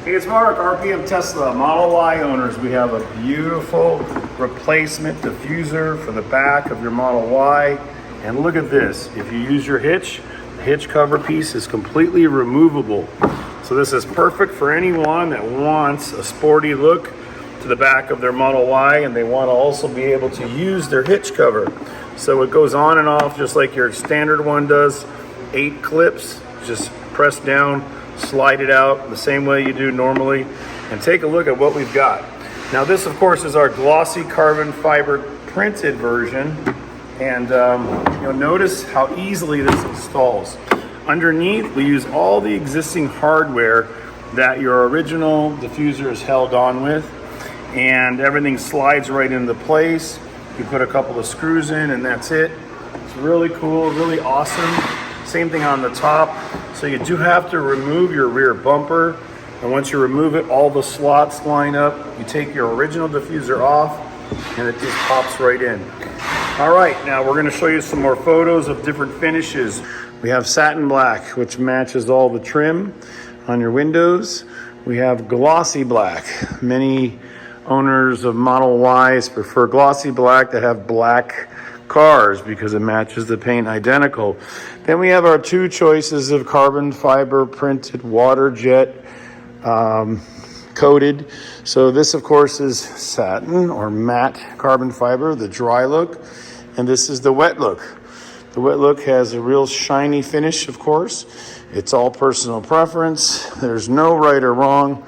Hey, it's Mark, RPM Tesla, Model Y owners. We have a beautiful replacement diffuser for the back of your Model Y. And look at this. If you use your hitch, the hitch cover piece is completely removable. So this is perfect for anyone that wants a sporty look to the back of their Model Y, and they want to also be able to use their hitch cover. So it goes on and off just like your standard one does. 8 clips, just press down, slide it out the same way you do normally, and take a look at what we've got. Now this of course is our glossy carbon fiber printed version, and you'll notice how easily this installs. Underneath we use all the existing hardware that your original diffuser is held on with, and everything slides right into place. You put a couple of screws in and that's it. It's really cool, really awesome. Same thing on the top. So you do have to remove your rear bumper, and once you remove it, all the slots line up. You take your original diffuser off and it just pops right in. All right, now we're gonna show you some more photos of different finishes. We have satin black, which matches all the trim on your windows. We have glossy black. Many owners of Model Ys prefer glossy black to have black cars because it matches the paint identical. Then we have our 2 choices of carbon fiber printed water jet coated. So this of course is satin or matte carbon fiber, the dry look, and this is the wet look. The wet look has a real shiny finish, of course. It's all personal preference. There's no right or wrong.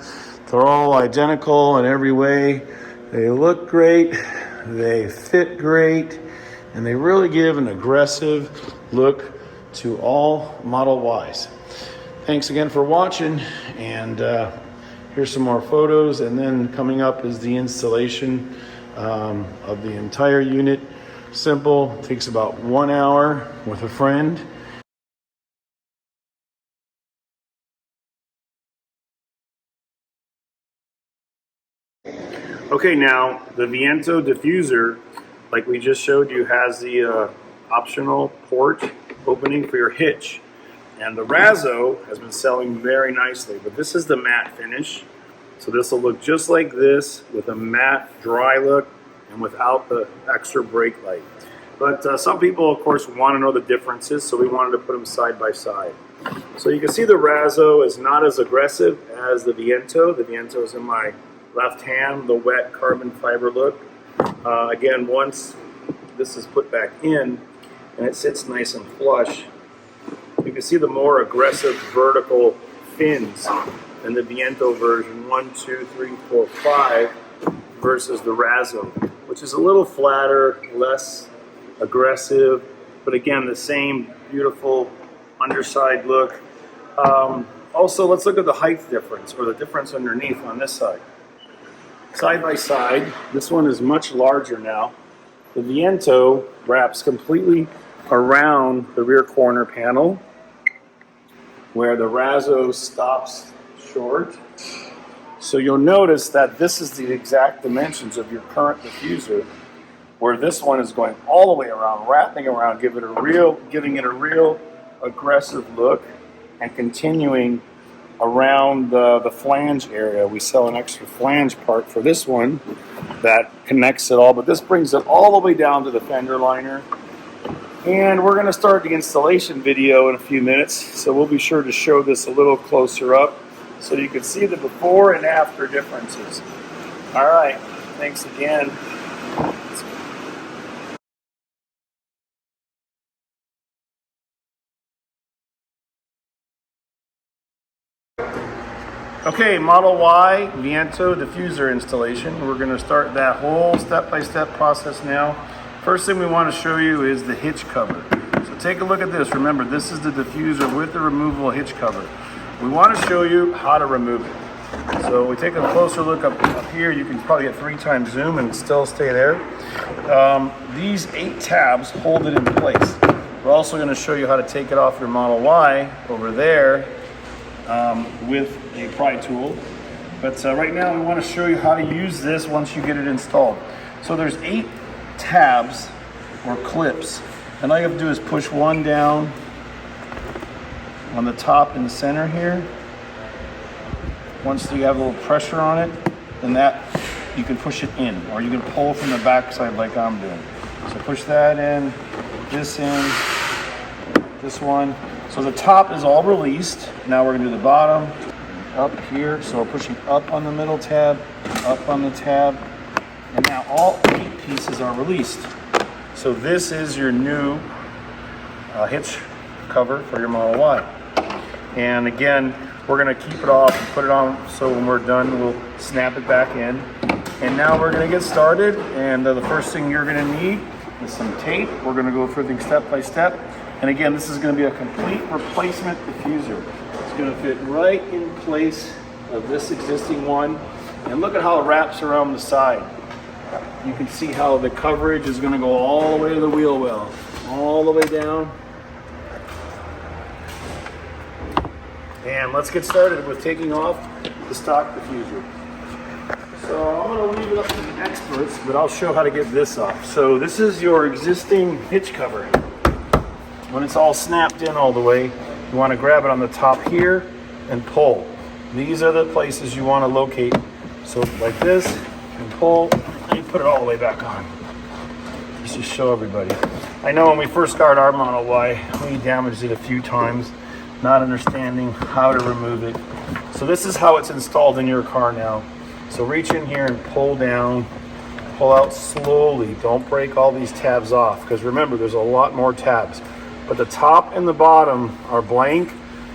They're all identical in every way. They look great, they fit great, and they really give an aggressive look to all Model Ys. Thanks again for watching, and here's some more photos, and then coming up is the installation of the entire unit. Simple, takes about 1 hour with a friend. Okay, now the Viento diffuser, like we just showed you, has the optional port opening for your hitch. And the Razzo has been selling very nicely, but this is the matte finish. So this will look just like this with a matte dry look and without the extra brake light. But some people of course want to know the differences, so we wanted to put them side by side. So you can see the Razzo is not as aggressive as the Viento. The Viento is in my left hand, the wet carbon fiber look. Again, once this is put back in and it sits nice and flush, you can see the more aggressive vertical fins in the Viento version 1, 2, 3, 4, 5 versus the Razzo, which is a little flatter, less aggressive, but again the same beautiful underside look. Also, let's look at the height difference, or the difference underneath on this side. Side by side, this one is much larger now. The Viento wraps completely around the rear corner panel, where the Razzo stops short. So you'll notice that this is the exact dimensions of your current diffuser, where this one is going all the way around, wrapping around, giving it a real aggressive look, and continuing around the flange area. We sell an extra flange part for this one that connects it all, but this brings it all the way down to the fender liner. And we're going to start the installation video in a few minutes, so we'll be sure to show this a little closer up so you can see the before and after differences. All right, thanks again. Okay, Model Y Viento diffuser installation. We're going to start that whole step-by-step process now. First thing we want to show you is the hitch cover. So take a look at this. Remember, this is the diffuser with the removable hitch cover. We want to show you how to remove it. So we take a closer look up here. You can probably get 3 times zoom and still stay there. These 8 tabs hold it in place. We're also going to show you how to take it off your Model Y over there with a pry tool. But right now we want to show you how to use this once you get it installed. So there's 8 tabs or clips, and all you have to do is push one down on the top in the center here, once you have a little pressure on it, then that you can push it in, or you can pull from the back side like I'm doing. So push that in, this one. So the top is all released. Now we're gonna do the bottom, up here. So we're pushing up on the middle tab, up on the tab, and now all 8 pieces are released. So this is your new hitch cover for your Model Y. And again, we're gonna keep it off and put it on, so when we're done, we'll snap it back in. And now we're gonna get started, and the first thing you're gonna need is some tape. We're gonna go through things step by step. And again, this is gonna be a complete replacement diffuser. It's gonna fit right in place of this existing one. And look at how it wraps around the side. You can see how the coverage is gonna go all the way to the wheel well, all the way down. And let's get started with taking off the stock diffuser. So I'm going to leave it up to the experts, but I'll show how to get this off. So this is your existing hitch cover. When it's all snapped in all the way, you want to grab it on the top here and pull. These are the places you want to locate. So like this, and pull, and you put it all the way back on. Just to show everybody. I know when we first started our Model Y, we damaged it a few times, not understanding how to remove it. So this is how it's installed in your car now. So reach in here and pull down, pull out slowly. Don't break all these tabs off, because remember, there's a lot more tabs. But the top and the bottom are blank,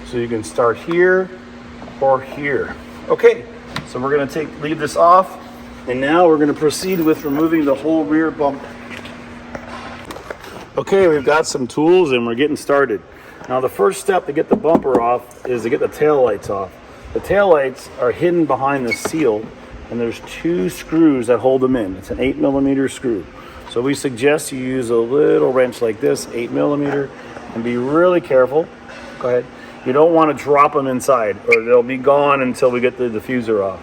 so you can start here or here. Okay, so we're gonna leave this off, and now we're gonna proceed with removing the whole rear bumper. Okay, we've got some tools and we're getting started. Now the first step to get the bumper off is to get the tail lights off. The tail lights are hidden behind the seal, and there's 2 screws that hold them in. It's an 8mm screw. So we suggest you use a little wrench like this, 8mm, and be really careful. Go ahead. You don't want to drop them inside, or they'll be gone until we get the diffuser off.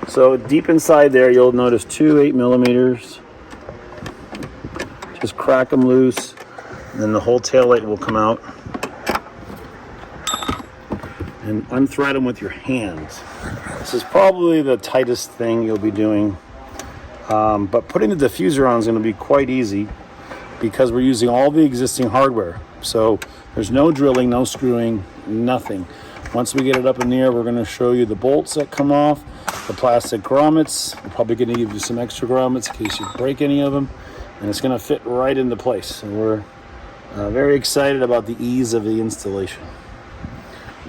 So deep inside there, you'll notice 2 8mm. Just crack them loose, and then the whole tail light will come out. And unthread them with your hands. This is probably the tightest thing you'll be doing. But putting the diffuser on is going to be quite easy, because we're using all the existing hardware. So there's no drilling, no screwing, nothing. Once we get it up in the air, we're going to show you the bolts that come off, the plastic grommets. We're probably going to give you some extra grommets in case you break any of them. And it's going to fit right into place. And we're very excited about the ease of the installation.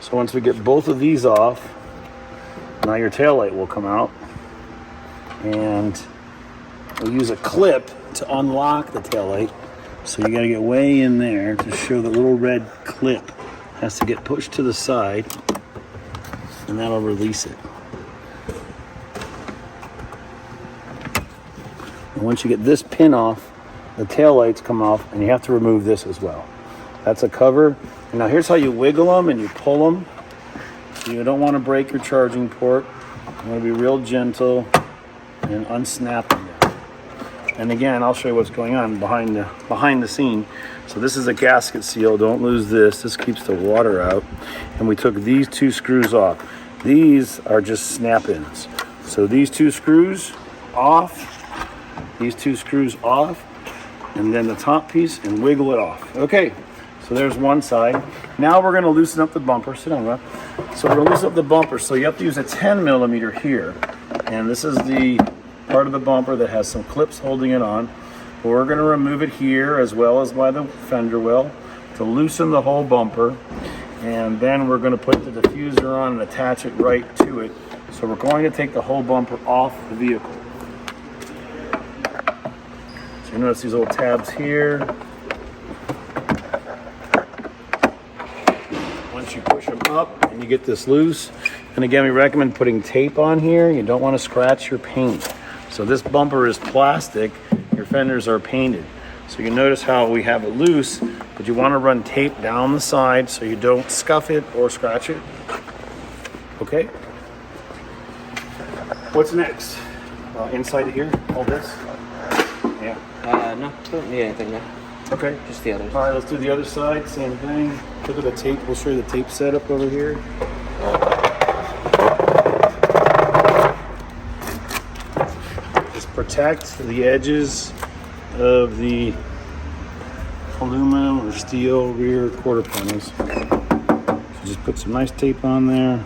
So once we get both of these off, now your tail light will come out, and we'll use a clip to unlock the tail light. So you got to get way in there to show the little red clip has to get pushed to the side, and that'll release it. And once you get this pin off, the tail lights come off, and you have to remove this as well. That's a cover. And now here's how you wiggle them and you pull them. You don't want to break your charging port. You want to be real gentle and unsnap them. And again, I'll show you what's going on behind the scene. So this is a gasket seal. Don't lose this. This keeps the water out. And we took these 2 screws off. These are just snap-ins. So these 2 screws off, these 2 screws off, and then the top piece, and wiggle it off. Okay, so there's one side. Now we're gonna loosen up the bumper. Sit down, Rob. So we're gonna loosen up the bumper. So you have to use a 10mm here. And this is the part of the bumper that has some clips holding it on. We're gonna remove it here as well as by the fender well to loosen the whole bumper. And then we're gonna put the diffuser on and attach it right to it. So we're going to take the whole bumper off the vehicle. So you notice these little tabs here. Once you push them up and you get this loose, and again, we recommend putting tape on here. You don't want to scratch your paint. So this bumper is plastic, your fenders are painted. So you notice how we have it loose, but you want to run tape down the side so you don't scuff it or scratch it. Okay? What's next? Inside here, all this? Yeah. No, don't need anything there. Okay. Just the others. All right, let's do the other side, same thing. Look at the tape, we'll show you the tape setup over here. protect the edges of the aluminum or steel rear quarter panels. So just put some nice tape on there.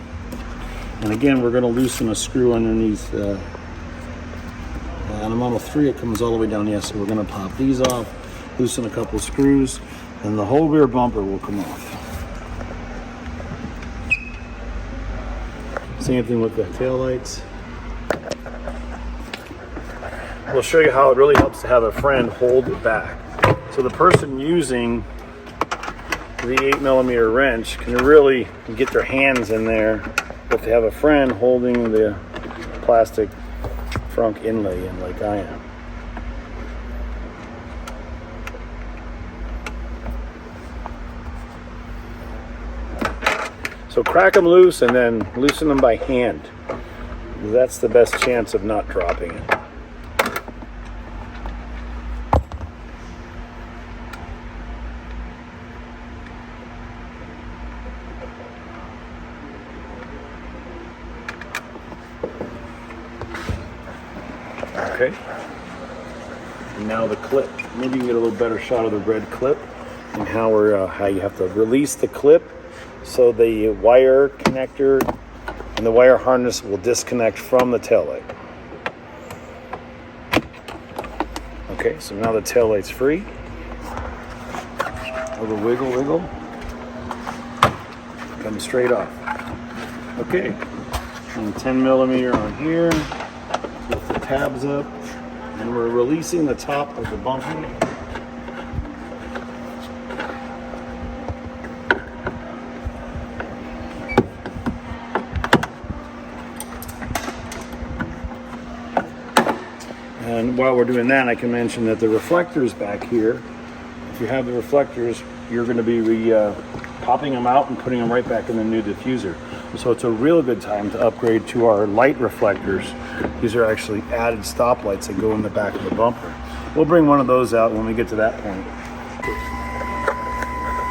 And again, we're going to loosen a screw underneath. On the Model 3, it comes all the way down. Yes, so we're going to pop these off, loosen a couple screws, and the whole rear bumper will come off. Same thing with the tail lights. We'll show you how it really helps to have a friend hold it back. So the person using the 8mm wrench can really get their hands in there if they have a friend holding the plastic frunk inlay in like I am. So crack them loose and then loosen them by hand. That's the best chance of not dropping it. Okay. And now the clip. Maybe you can get a little better shot of the red clip and how you have to release the clip so the wire connector and the wire harness will disconnect from the taillight. Okay, so now the taillight's free. A little wiggle, wiggle. Comes straight off. Okay, and 10mm on here. Lift the tabs up, and we're releasing the top of the bumper. And while we're doing that, I can mention that the reflectors back here, if you have the reflectors, you're going to be popping them out and putting them right back in the new diffuser. So it's a real good time to upgrade to our light reflectors. These are actually added stoplights that go in the back of the bumper. We'll bring one of those out when we get to that point.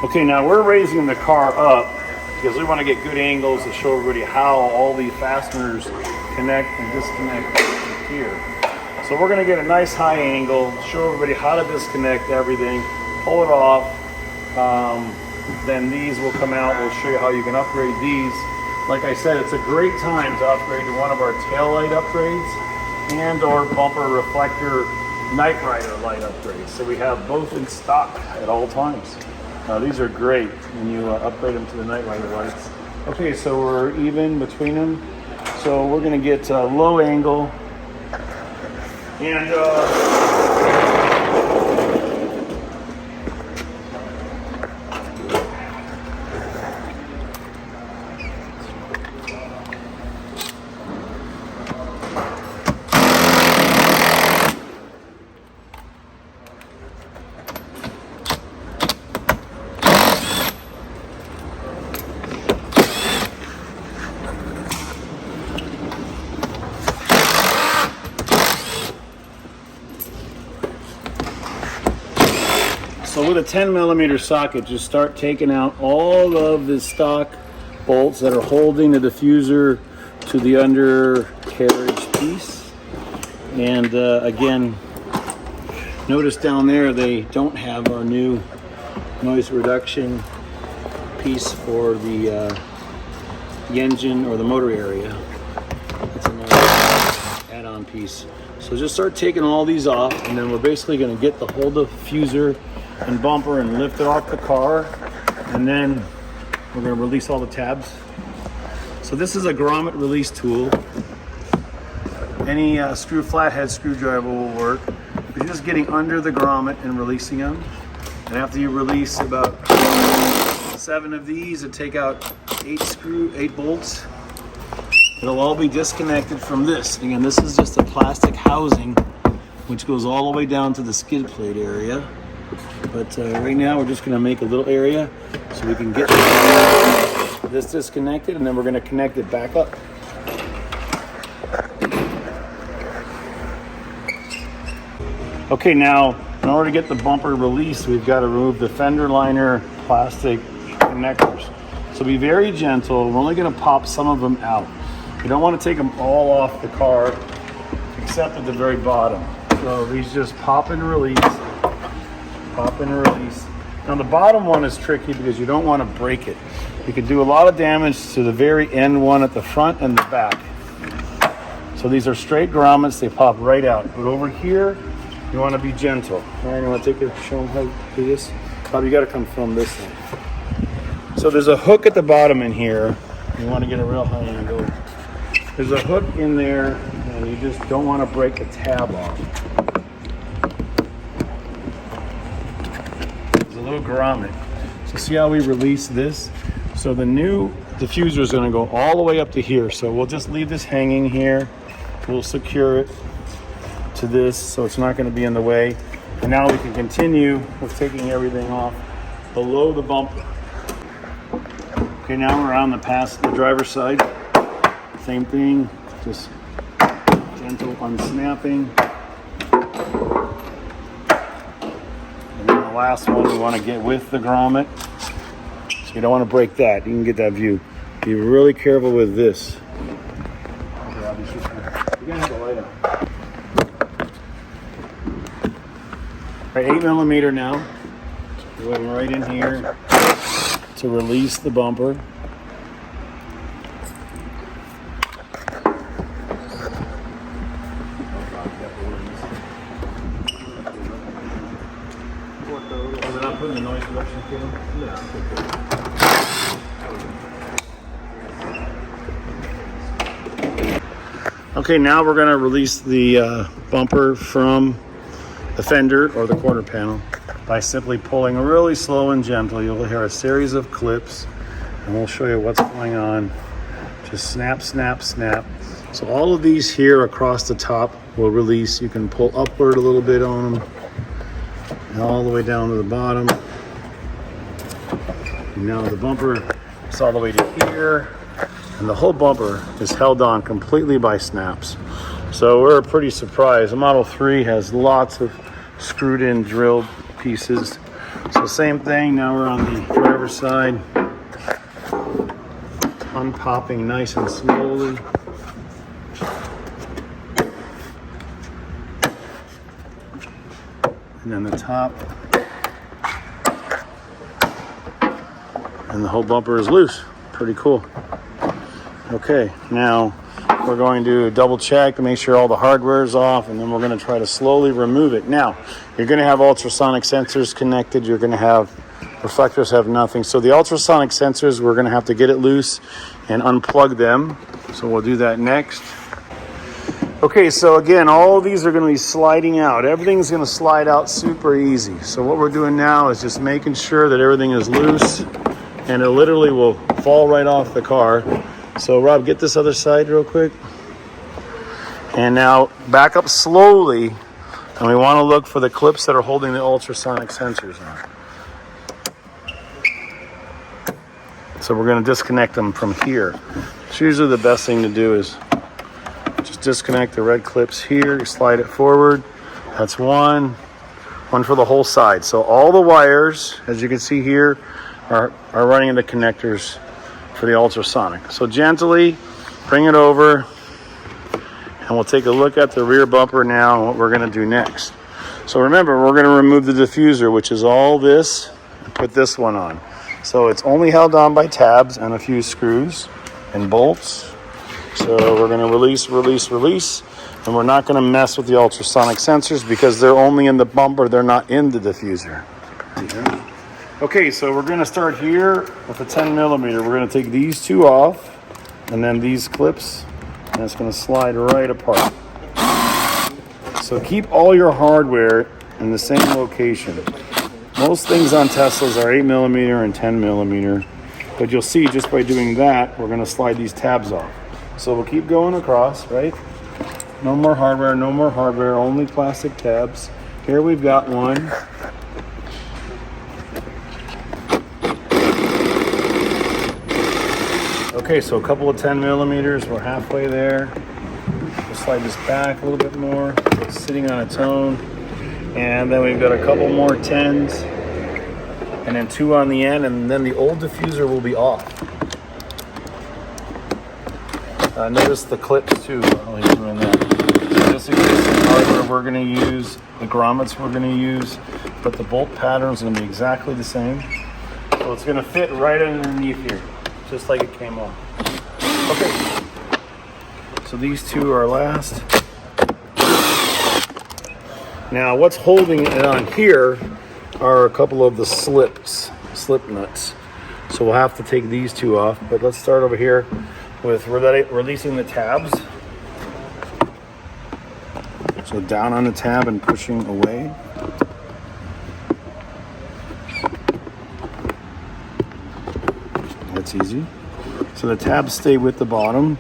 Okay, now we're raising the car up because we want to get good angles to show everybody how all the fasteners connect and disconnect here. So we're going to get a nice high angle, show everybody how to disconnect everything, pull it off. Then these will come out. We'll show you how you can upgrade these. Like I said, it's a great time to upgrade to one of our taillight upgrades and or bumper reflector night rider light upgrades. So we have both in stock at all times. These are great when you upgrade them to the night rider lights. Okay, so we're even between them. So we're going to get a low angle and so with a 10mm socket, just start taking out all of the stock bolts that are holding the diffuser to the undercarriage piece. And again, notice down there they don't have our new noise reduction piece for the engine or the motor area. That's another add-on piece. So just start taking all these off, and then we're basically going to get the whole diffuser and bumper and lift it off the car, and then we're going to release all the tabs. So this is a grommet release tool. Any flathead screwdriver will work. You're just getting under the grommet and releasing them. And after you release about 7 of these and take out 8 bolts, it'll all be disconnected from this. Again, this is just a plastic housing which goes all the way down to the skid plate area. But right now we're just going to make a little area so we can get this disconnected, and then we're going to connect it back up. Okay, now in order to get the bumper released, we've got to remove the fender liner plastic connectors. So be very gentle. We're only going to pop some of them out. You don't want to take them all off the car, except at the very bottom. So these just pop and release, pop and release. Now the bottom one is tricky because you don't want to break it. You can do a lot of damage to the very end one at the front and the back. So these are straight grommets, they pop right out. But over here, you want to be gentle. All right, you want to take it, show them how to do this? Bob, you got to come from this side. So there's a hook at the bottom in here. You want to get a real high angle. There's a hook in there, and you just don't want to break the tab off. There's a little grommet. So see how we release this? So the new diffuser is going to go all the way up to here. So we'll just leave this hanging here. We'll secure it to this so it's not going to be in the way. And now we can continue with taking everything off below the bumper. Okay, now we're on the driver's side. Same thing, just gentle unsnapping. And then the last one we want to get with the grommet. So you don't want to break that. You can get that view. Be really careful with this. Okay, I'll be sure. You gotta have the light on. All right, 8mm now. Going right in here to release the bumper. Was it not putting the noise reduction kit in? Yeah. Okay, now we're going to release the bumper from the fender or the quarter panel by simply pulling really slow and gentle. You'll hear a series of clips, and we'll show you what's going on. Just snap, snap, snap. So all of these here across the top will release. You can pull upward a little bit on them, and all the way down to the bottom. And now the bumper is all the way to here, and the whole bumper is held on completely by snaps. So we're pretty surprised. The Model 3 has lots of screwed in drilled pieces. So same thing, now we're on the driver's side. Unpopping nice and slowly. And then the top. And the whole bumper is loose. Pretty cool. Okay, now we're going to double check to make sure all the hardware is off, and then we're going to try to slowly remove it. Now, you're going to have ultrasonic sensors connected. You're going to have reflectors have nothing. So the ultrasonic sensors, we're going to have to get it loose and unplug them. So we'll do that next. Okay, so again, all of these are going to be sliding out. Everything's going to slide out super easy. So what we're doing now is just making sure that everything is loose, and it literally will fall right off the car. So Rob, get this other side real quick. And now back up slowly, and we want to look for the clips that are holding the ultrasonic sensors on. So we're going to disconnect them from here. It's usually the best thing to do is just disconnect the red clips here, slide it forward. That's one for the whole side. So all the wires, as you can see here, are running into connectors for the ultrasonic. So gently bring it over, and we'll take a look at the rear bumper now and what we're going to do next. So remember, we're going to remove the diffuser, which is all this, and put this one on. So it's only held on by tabs and a few screws and bolts. So we're going to release, release, release, and we're not going to mess with the ultrasonic sensors because they're only in the bumper, they're not in the diffuser. Okay, so we're going to start here with a 10mm. We're going to take these two off, and then these clips, and it's going to slide right apart. So keep all your hardware in the same location. Most things on Teslas are 8mm and 10mm, but you'll see just by doing that, we're going to slide these tabs off. So we'll keep going across, right? No more hardware, no more hardware, only plastic tabs. Here we've got one. Okay, so a couple of 10mm, we're halfway there. We'll slide this back a little bit more. It's sitting on its own. And then we've got a couple more 10s, and then two on the end, and then the old diffuser will be off. Notice the clips too while he's doing that. So this existing hardware we're going to use, the grommets we're going to use, but the bolt pattern is going to be exactly the same. So it's going to fit right underneath here, just like it came off. Okay, so these two are last. Now what's holding it on here are a couple of the slip nuts. So we'll have to take these two off, but let's start over here with releasing the tabs. So down on the tab and pushing away. That's easy. So the tabs stay with the bottom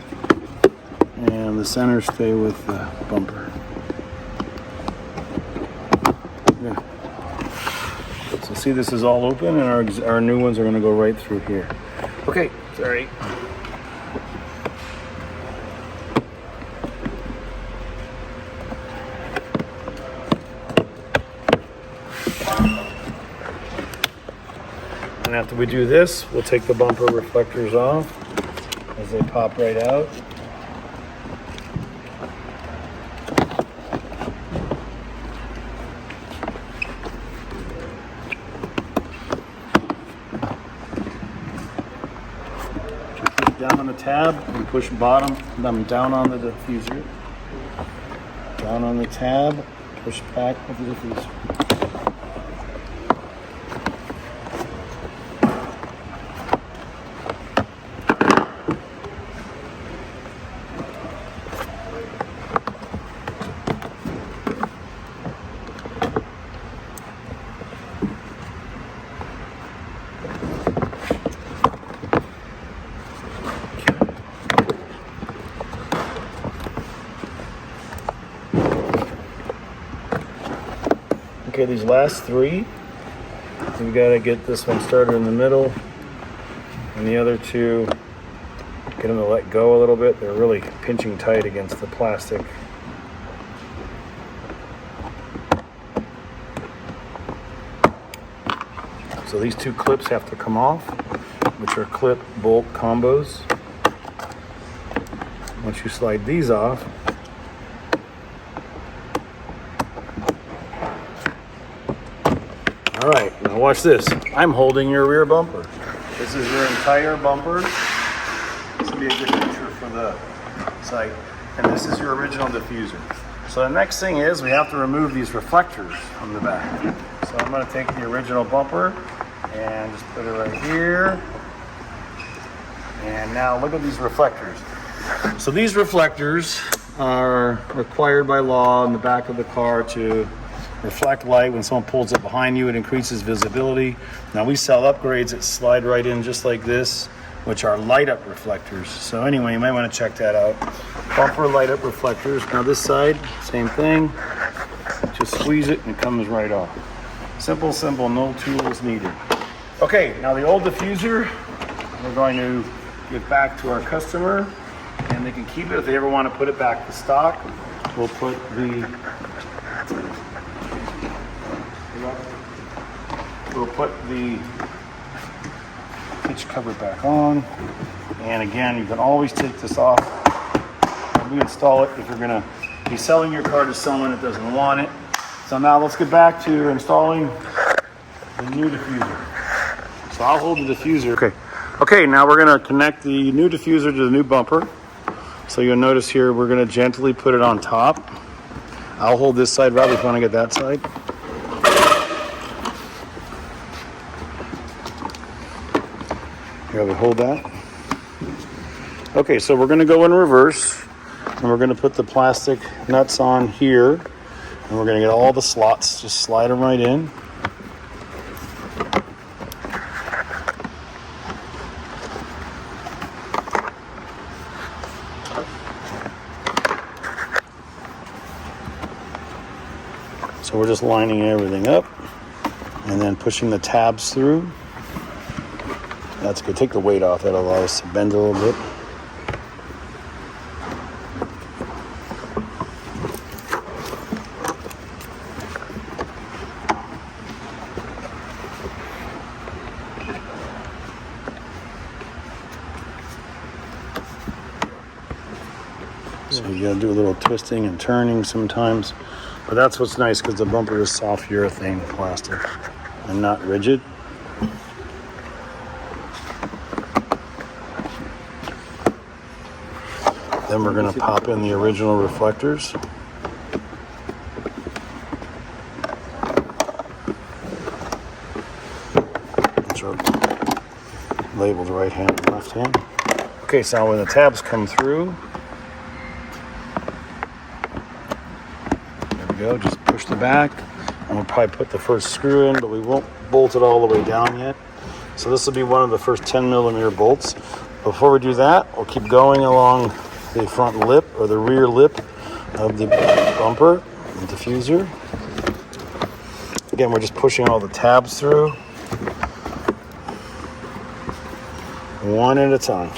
and the centers stay with the bumper. Yeah. So see, this is all open and our new ones are going to go right through here. Okay, sorry. And after we do this, we'll take the bumper reflectors off as they pop right out. Push down on the tab and push bottom, down on the diffuser. Down on the tab, push back with the diffuser. Okay, these last three, we got to get this one started in the middle, and the other two, get them to let go a little bit. They're really pinching tight against the plastic. So these two clips have to come off, which are clip bolt combos. Once you slide these off, all right, now watch this. I'm holding your rear bumper. This is your entire bumper. This will be a good picture for the site. And this is your original diffuser. So the next thing is we have to remove these reflectors from the back. So I'm going to take the original bumper and just put it right here. And now look at these reflectors. So these reflectors are required by law in the back of the car to reflect light. When someone pulls it behind you, it increases visibility. Now we sell upgrades that slide right in just like this, which are light up reflectors. So anyway, you might want to check that out. Bumper light up reflectors. Now this side, same thing. Just squeeze it and it comes right off. Simple, simple, no tools needed. Okay, now the old diffuser, we're going to give back to our customer and they can keep it if they ever want to put it back to stock. We'll put the hitch cover back on. And again, you can always take this off and reinstall it if you're going to be selling your car to someone that doesn't want it. So now let's get back to installing the new diffuser. So I'll hold the diffuser. Okay, now we're going to connect the new diffuser to the new bumper. So you'll notice here we're going to gently put it on top. I'll hold this side, Rob, if you want to get that side. Here, we hold that. Okay, so we're going to go in reverse, and we're going to put the plastic nuts on here, and we're going to get all the slots, just slide them right in. So we're just lining everything up and then pushing the tabs through. That's good. Take the weight off. That'll allow us to bend a little bit. So you gotta do a little twisting and turning sometimes. But that's what's nice, because the bumper is soft urethane plastic and not rigid. Then we're gonna pop in the original reflectors. Which are labeled right hand and left hand. Okay, so when the tabs come through, there we go, just push the back. And we'll probably put the first screw in, but we won't bolt it all the way down yet. So this will be one of the first 10mm bolts. Before we do that, we'll keep going along the front lip or the rear lip of the bumper, the diffuser. Again, we're just pushing all the tabs through, one at a time.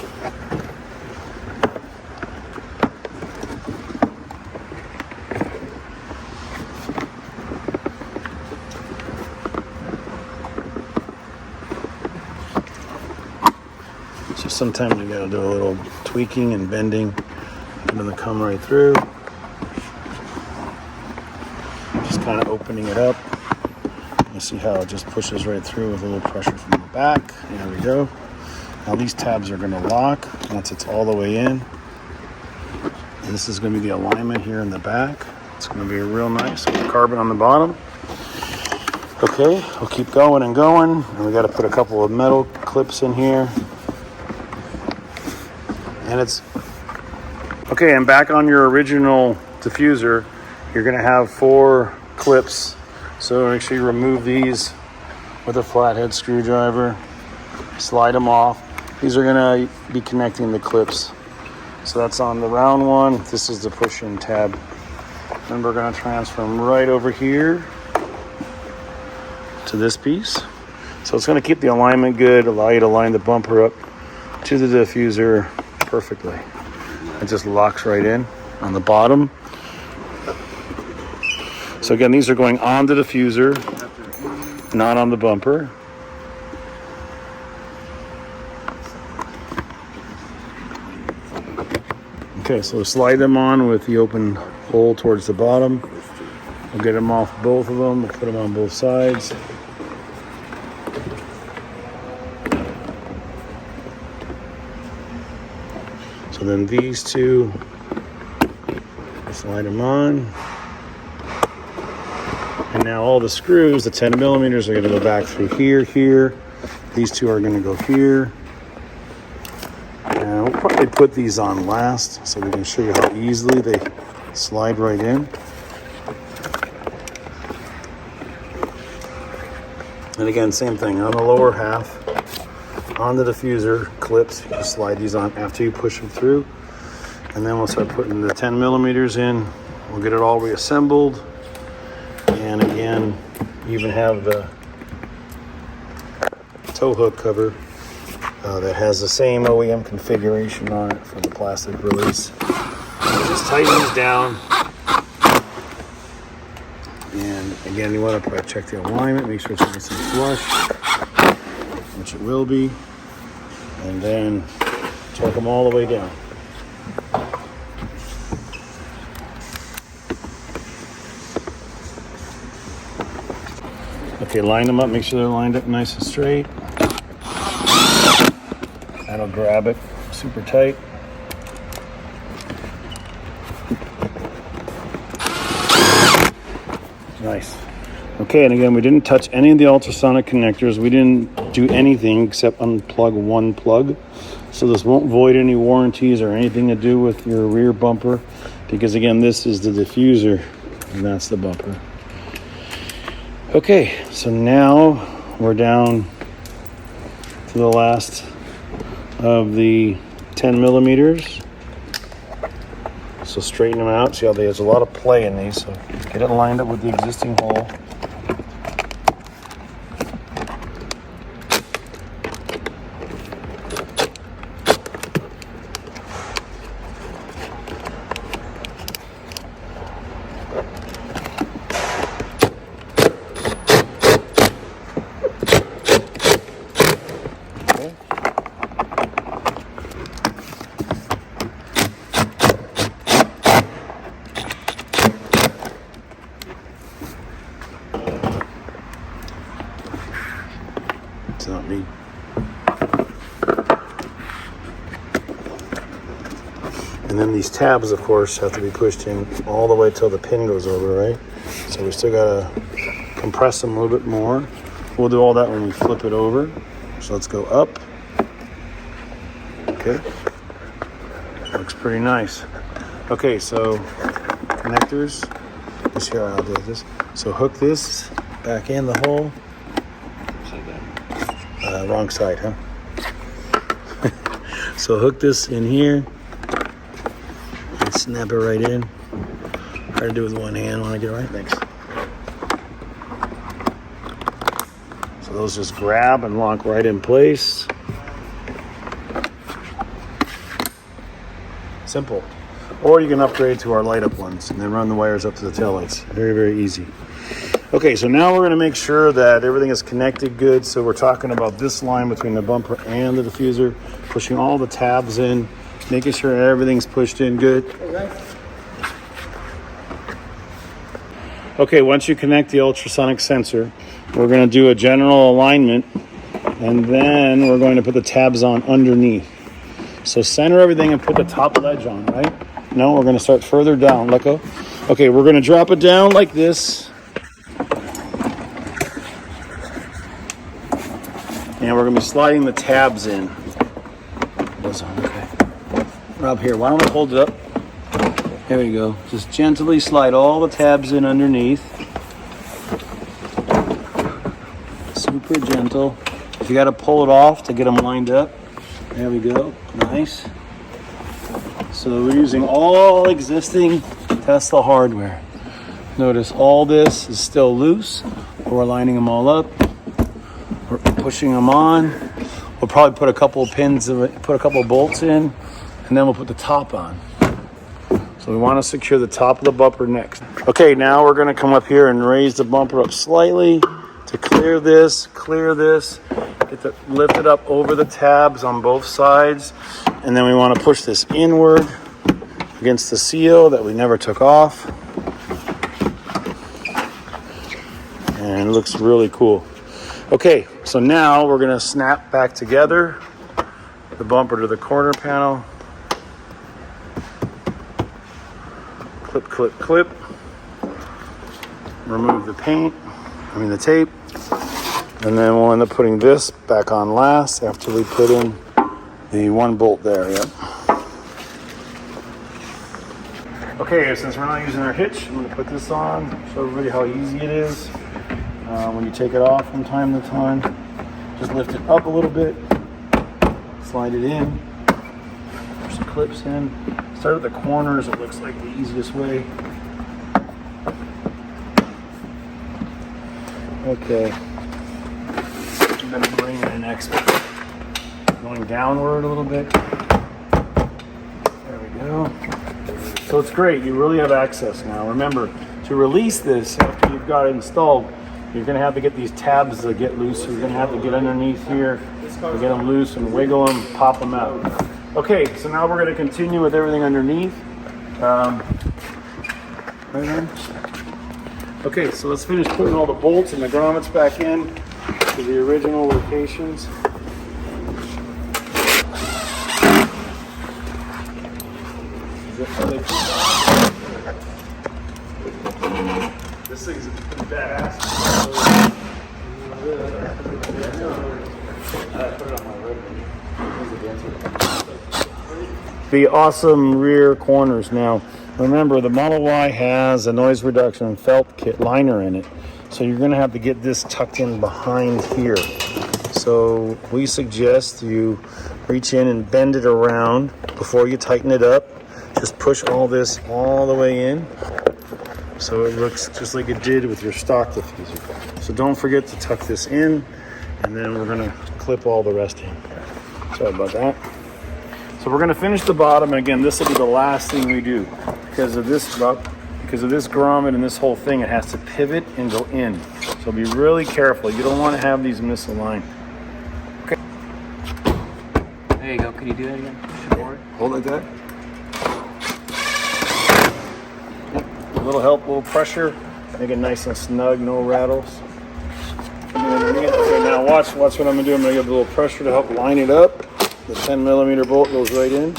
So sometimes you gotta do a little tweaking and bending, and then they come right through. Just kind of opening it up. You see how it just pushes right through with a little pressure from the back. There we go. Now these tabs are gonna lock once it's all the way in. And this is gonna be the alignment here in the back. It's gonna be real nice with the carbon on the bottom. Okay, we'll keep going and going. And we gotta put a couple of metal clips in here. And it's okay, and back on your original diffuser, you're gonna have 4 clips. So make sure you remove these with a flathead screwdriver, slide them off. These are gonna be connecting the clips. So that's on the round one. This is the push-in tab. Then we're gonna transfer them right over here to this piece. So it's gonna keep the alignment good, allow you to line the bumper up to the diffuser perfectly. It just locks right in on the bottom. So again, these are going on the diffuser, not on the bumper. Okay, so slide them on with the open hole towards the bottom. We'll get them off both of them. We'll put them on both sides. So then these two, slide them on. And now all the screws, the 10mm, are going to go back through here. These two are going to go here. And we'll probably put these on last so we can show you how easily they slide right in. And again, same thing on the lower half. On the diffuser clips, you slide these on after you push them through. And then we'll start putting the 10mm in. We'll get it all reassembled. And again, you even have the tow hook cover that has the same OEM configuration on it for the plastic release. Just tighten these down. And again, you want to probably check the alignment, make sure it's nice and flush, which it will be. And then torque them all the way down. Okay, line them up, make sure they're lined up nice and straight. That'll grab it super tight. Nice. Okay, and again, we didn't touch any of the ultrasonic connectors. We didn't do anything except unplug one plug. So this won't void any warranties or anything to do with your rear bumper, because again, this is the diffuser and that's the bumper. Okay, so now we're down to the last of the 10mm. So straighten them out. See how there's a lot of play in these. So get it lined up with the existing hole. And then these tabs, of course, have to be pushed in all the way till the pin goes over, right? So we still gotta compress them a little bit more. We'll do all that when we flip it over. So let's go up. Okay. Looks pretty nice. Okay, so connectors. Let's see how I'll do this. So hook this back in the hole. Wrong side, huh? So hook this in here and snap it right in. Try to do it with one hand when I get it right. Thanks. So those just grab and lock right in place. Simple. Or you can upgrade to our light up ones and then run the wires up to the taillights. Very, very easy. Okay, so now we're going to make sure that everything is connected good. So we're talking about this line between the bumper and the diffuser, pushing all the tabs in, making sure everything's pushed in good. Okay, once you connect the ultrasonic sensor, we're going to do a general alignment, and then we're going to put the tabs on underneath. So center everything and put the top ledge on, right? No, we're going to start further down. Let go. Okay, we're going to drop it down like this. And we're going to be sliding the tabs in. Okay. Rob, here, why don't I hold it up? There we go. Just gently slide all the tabs in underneath. Super gentle. If you got to pull it off to get them lined up. There we go. Nice. So we're using all existing Tesla hardware. Notice all this is still loose. We're lining them all up. We're pushing them on. We'll probably put a couple of pins, put a couple of bolts in, and then we'll put the top on. So we want to secure the top of the bumper next. Okay, now we're going to come up here and raise the bumper up slightly to clear this, lift it up over the tabs on both sides, and then we want to push this inward against the seal that we never took off. And it looks really cool. Okay, so now we're going to snap back together the bumper to the quarter panel. Clip, clip, clip. Remove the the tape. And then we'll end up putting this back on last after we put in the one bolt there. Yep. Okay, since we're not using our hitch, I'm going to put this on, show everybody how easy it is. When you take it off from time to time, just lift it up a little bit, slide it in, push the clips in. Start at the corners, it looks like the easiest way. Okay. I'm going to bring it in next. Going downward a little bit. There we go. So it's great. You really have access now. Remember, to release this after you've got it installed, you're going to have to get these tabs to get loose. You're going to have to get underneath here to get them loose and wiggle them, pop them out. Okay, so now we're going to continue with everything underneath. Okay, so let's finish putting all the bolts and the grommets back in to the original locations. This thing's pretty badass. The awesome rear corners. Now, remember the Model Y has a noise reduction felt kit liner in it. So you're going to have to get this tucked in behind here. So we suggest you reach in and bend it around before you tighten it up. Just push all this all the way in so it looks just like it did with your stock diffuser. So don't forget to tuck this in, and then we're going to clip all the rest in. Sorry about that. So we're going to finish the bottom, and again, this will be the last thing we do because of this grommet and this whole thing. It has to pivot and go in. So be really careful. You don't want to have these misaligned. Okay. There you go. Can you do that again? Push it forward. Hold like that. A little help, a little pressure. Make it nice and snug, no rattles. Okay, now watch what I'm going to do. I'm going to give a little pressure to help line it up. The 10mm bolt goes right in.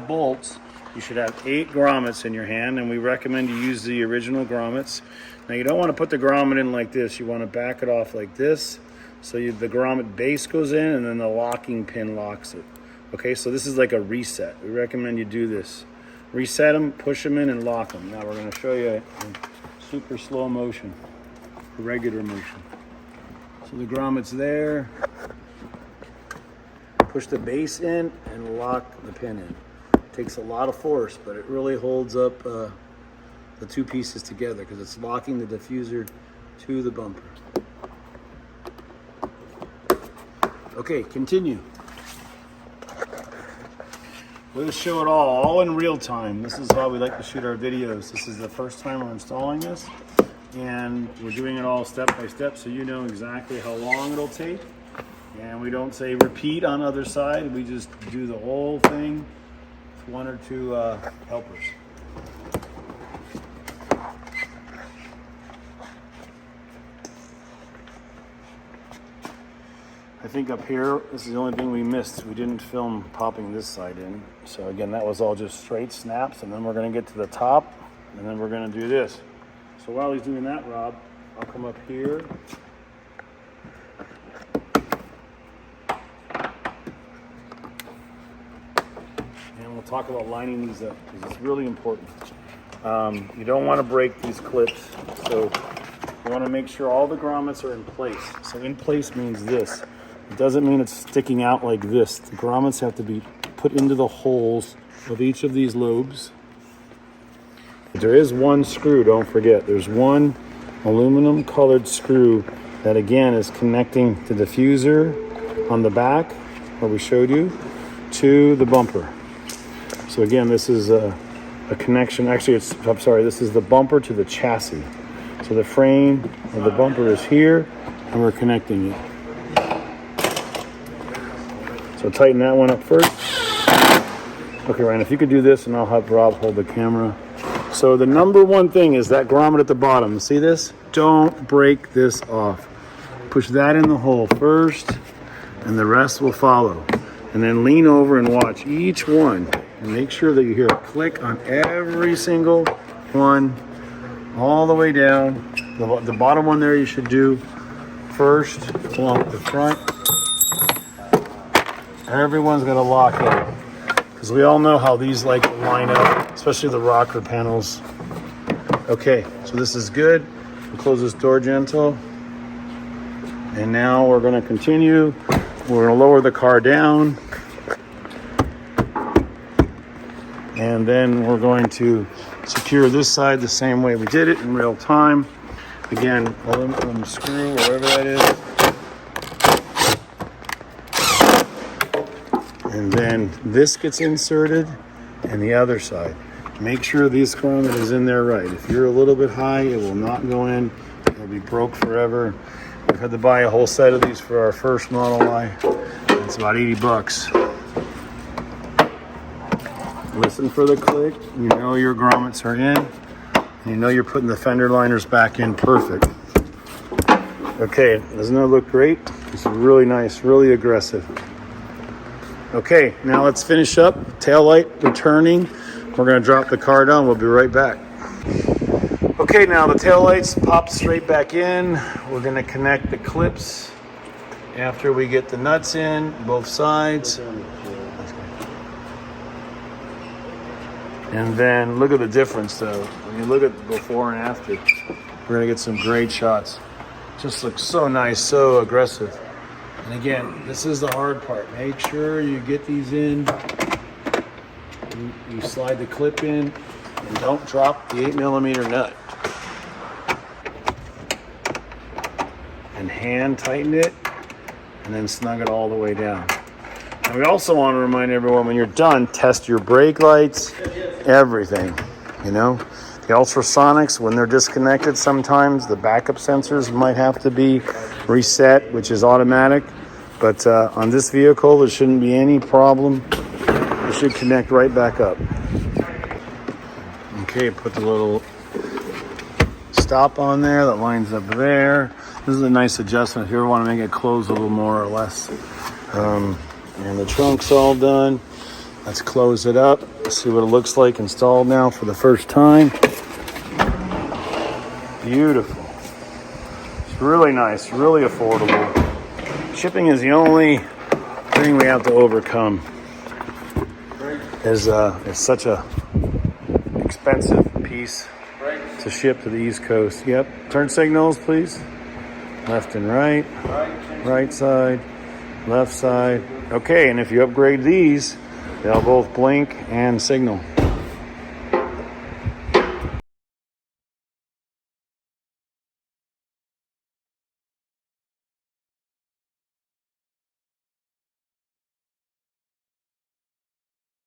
5 bolts, you should have 8 grommets in your hand, and we recommend you use the original grommets. Now you don't want to put the grommet in like this. You want to back it off like this, so the grommet base goes in and then the locking pin locks it. Okay, so this is like a reset. We recommend you do this. Reset them, push them in, and lock them. Now we're going to show you in super slow motion, regular motion. So the grommet's there. Push the base in and lock the pin in. It takes a lot of force, but it really holds up the 2 pieces together because it's locking the diffuser to the bumper. Okay, continue. We'll show it all in real time. This is how we like to shoot our videos. This is the first time we're installing this, and we're doing it all step by step so you know exactly how long it'll take. And we don't say repeat on other side. We just do the whole thing with 1 or 2 helpers. I think up here, this is the only thing we missed. We didn't film popping this side in. So again, that was all just straight snaps, and then we're gonna get to the top, and then we're gonna do this. So while he's doing that, Rob, I'll come up here. And we'll talk about lining these up, because it's really important. You don't wanna break these clips, so you wanna make sure all the grommets are in place. So in place means this. It doesn't mean it's sticking out like this. The grommets have to be put into the holes of each of these lobes. There is one screw, don't forget. There's one aluminum colored screw that again is connecting the diffuser on the back, where we showed you, to the bumper. So again, this is a connection. Actually, this is the bumper to the chassis. So the frame of the bumper is here, and we're connecting it. So tighten that one up first. Okay, Ryan, if you could do this, and I'll have Rob hold the camera. So the number one thing is that grommet at the bottom. See this? Don't break this off. Push that in the hole first, and the rest will follow. And then lean over and watch each one, and make sure that you hear a click on every single one, all the way down. The bottom one there you should do first along the front. Everyone's gonna lock in, because we all know how these like to line up, especially the rocker panels. Okay, so this is good. We'll close this door gentle. And now we're gonna continue. We're gonna lower the car down. And then we're going to secure this side the same way we did it in real time. Again, aluminum screw, wherever that is. And then this gets inserted, and the other side. Make sure this grommet is in there right. If you're a little bit high, it will not go in. It'll be broke forever. We've had to buy a whole set of these for our first Model Y. It's about 80 bucks. Listen for the click. You know your grommets are in. And you know you're putting the fender liners back in perfect. Okay, doesn't that look great? It's really nice, really aggressive. Okay, now let's finish up. Tail light returning. We're gonna drop the car down. We'll be right back. Okay, now the tail lights pop straight back in. We're gonna connect the clips after we get the nuts in, both sides. And then look at the difference though. When you look at before and after, we're gonna get some great shots. Just looks so nice, so aggressive. And again, this is the hard part. Make sure you get these in. You slide the clip in, and don't drop the 8mm nut. And hand tighten it, and then snug it all the way down. And we also want to remind everyone, when you're done, test your brake lights, everything, you know. The ultrasonics, when they're disconnected, sometimes the backup sensors might have to be reset, which is automatic. But on this vehicle, there shouldn't be any problem. It should connect right back up. Okay, put the little stop on there that lines up there. This is a nice adjustment if you ever want to make it close a little more or less. And the trunk's all done. Let's close it up. See what it looks like installed now for the first time. Beautiful. It's really nice, really affordable. Shipping is the only thing we have to overcome. It's such a expensive piece to ship to the East Coast. Yep. Turn signals, please. Left and right. Right side. Left side. Okay, and if you upgrade these, they'll both blink and signal.